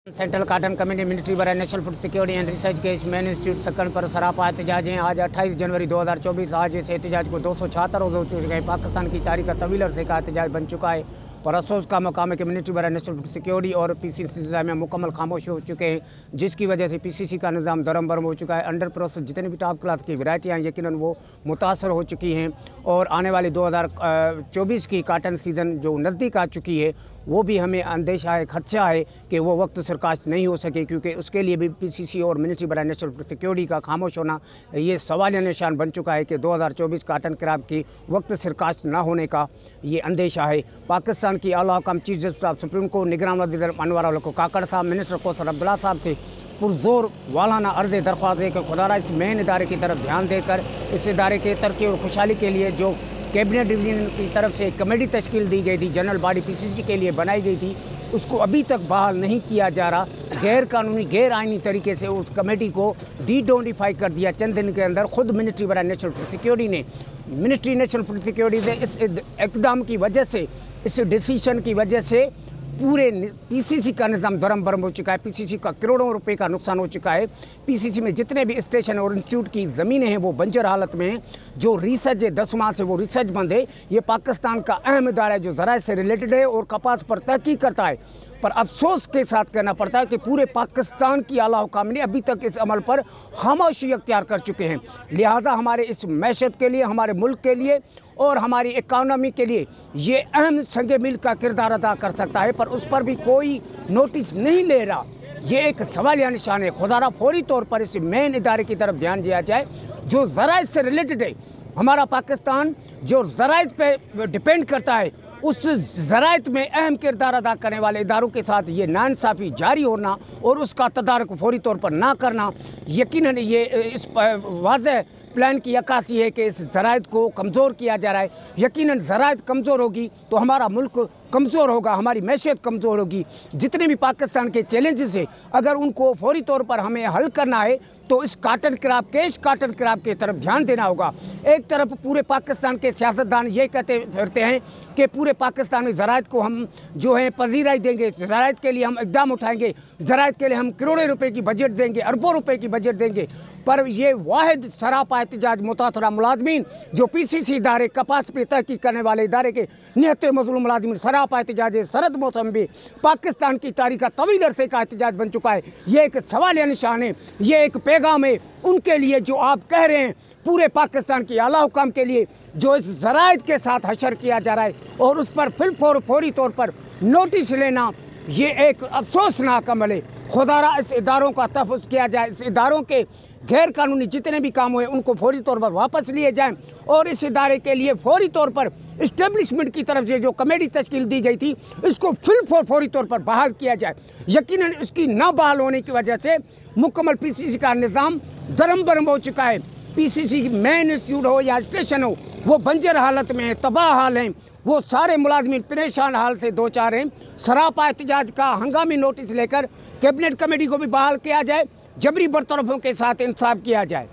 Central cotton committee military बराए national food security and research के इस मेन इंस्टीट्यूट सक्कन पर सरापा एहतजाज हैं। आज 28 जनवरी 2024 आज इस एहतजाज को 276 रोज़ हो चुके हैं। पाकिस्तान की तारीख का तवील अरसे का एहतजाज बन चुका है, पर अफसोस का मकाम है कि मिलिट्री बराए नेशनल फूड सिक्योरिटी और पीसीसी इंतजामिया मुकम्मल खामोश हो चुके हैं, जिसकी वजह से पीसीसी का निज़ाम दरम बरम हो चुका है। अंडर प्रोसेस जितनी भी टॉप क्लास की वैरायटियाँ यकीनन वो मुतासर हो चुकी हैं और आने वाली 2024 की काटन सीज़न जो नज़दीक आ चुकी है वो भी हमें अंदेशा है, खदशा है कि वो वक्त सरकाश नहीं हो सके, क्योंकि उसके लिए भी पीसीसी और मिलिट्री बराए नेशनल सिक्योरिटी का खामोश होना ये सवालिया निशान बन चुका है कि 2024 काटन क्राप की वक्त सरकाश ना होने का ये अंदेशा है। पाकिस्तान की आला हुकम chief justice of supreme court निगरान वज़ीर अनवर काकड़ साहब, मिनिस्टर कौसर अब्दुल्ला साहब से पुरजोर वालाना अर्ज़ दरख्वास्त है कि खुदारा इस मेन इदारे की तरफ ध्यान देकर इस इदारे के तरक्की और खुशहाली के लिए जो कैबिनेट डिवीजन की तरफ से एक कमेटी तश्कील दी गई थी, जनरल बॉडी पीसीसी के लिए बनाई गई थी, उसको अभी तक बहाल नहीं किया जा रहा। गैर कानूनी गैर आइनी तरीके से उस कमेटी को डीनोटिफाई कर दिया चंद दिन के अंदर। खुद मिलिट्री बराए नेशनल फूड सिक्योरिटी ने मिनिस्ट्री नेशनल फूड सिक्योरिटी से इस इकदाम की वजह से, इस डिसीजन की वजह से पूरे पीसीसी का निज़ाम दरम बरम हो चुका है। पीसीसी का करोड़ों रुपए का नुकसान हो चुका है। पीसीसी में जितने भी स्टेशन और इंस्टीट्यूट की ज़मीनें हैं वो बंजर हालत में हैं। जो रिसर्च है 10 माह से वो रिसर्च बंद है। ये पाकिस्तान का अहम इदारा है जो ज़राए से रिलेटेड है और कपास पर तहकीक करता है, पर अफसोस के साथ कहना पड़ता है कि पूरे पाकिस्तान की आला हुकाम ने अभी तक इस अमल पर खामोशी अख्तियार कर चुके हैं। लिहाजा हमारे इस मैशत के लिए, हमारे मुल्क के लिए और हमारी इकानमी के लिए ये अहम संगे मिल का किरदार अदा कर सकता है, पर उस पर भी कोई नोटिस नहीं ले रहा। ये एक सवालिया निशान है। खुदारा फौरी तौर पर इस मेन इदारे की तरफ ध्यान दिया जाए जो ज़राए से रिलेटेड है। हमारा पाकिस्तान जो ज़राए पे डिपेंड करता है, उस ज़राइत में अहम किरदार अदा करने वाले इदारों के साथ ये नाइंसाफ़ी जारी होना और उसका तदारक फौरी तौर पर ना करना यकीनन ये इस वाज़ेह प्लान की अक्कासी है कि इस ज़राइत को कमज़ोर किया जा रहा है। यकीनन ज़राइत कमज़ोर होगी तो हमारा मुल्क कमज़ोर होगा, हमारी मैशियत कमज़ोर होगी। जितने भी पाकिस्तान के चैलेंजेस हैं, अगर उनको फौरी तौर पर हमें हल करना है तो इस काटन क्राप की तरफ ध्यान देना होगा। एक तरफ पूरे पाकिस्तान के सियासतदान ये कहते फिरते हैं कि पूरे पाकिस्तान में ज़राइत को हम जो है पजीराई देंगे, ज़राइत के लिए हम इक़दाम उठाएंगे, ज़राइत के लिए हम करोड़ों रुपए की बजट देंगे, अरबों रुपए की बजट देंगे, पर ये वाहिद सरापा एहतजाज मुतासरा मुलाजमीन जो पीसीसी इदारे कपास पे तहकीक करने वाले इदारे के निहत्ते मज़लूम मुलाजमीन सरापा एहतजाज सरद मौसम में पाकिस्तान की तारीख का तवील अरसे का एहतजाज बन चुका है। ये एक सवालिया निशान है, ये एक पैगाम है उनके लिए जो आप कह रहे हैं पूरे पाकिस्तान की आला हुकाम के लिए, जो इस ज़राइत के साथ हशर किया जा रहा है और उस पर फौरी तौर पर नोटिस लेना ये एक अफसोसनाक अमल है। खुदारा इस इदारों का तहफ़्फ़ुज़ किया जाए, इस इदारों के गैर कानूनी जितने भी काम हुए उनको फौरी तौर पर वापस लिए जाएं और इस इदारे के लिए फौरी तौर पर इस्टेब्लिशमेंट की तरफ से जो कमेटी तश्कील दी गई थी इसको फौरी तौर पर बहाल किया जाए। यकीनन इसकी ना बहाल होने की वजह से मुकम्मल पीसीसी का निज़ाम दरम बरम हो चुका है। पीसीसी मेन इंस्टीट्यूट हो या स्टेशन हो वो बंजर हालत में है, तबाह हाल हैं, वो सारे मुलाजमीन परेशान हाल से दो चार हैं। सरापा एहतजाज का हंगामी नोटिस लेकर कैबिनेट कमेटी को भी बहाल किया जाए, जबरी बरतरफों के साथ इंसाफ किया जाए।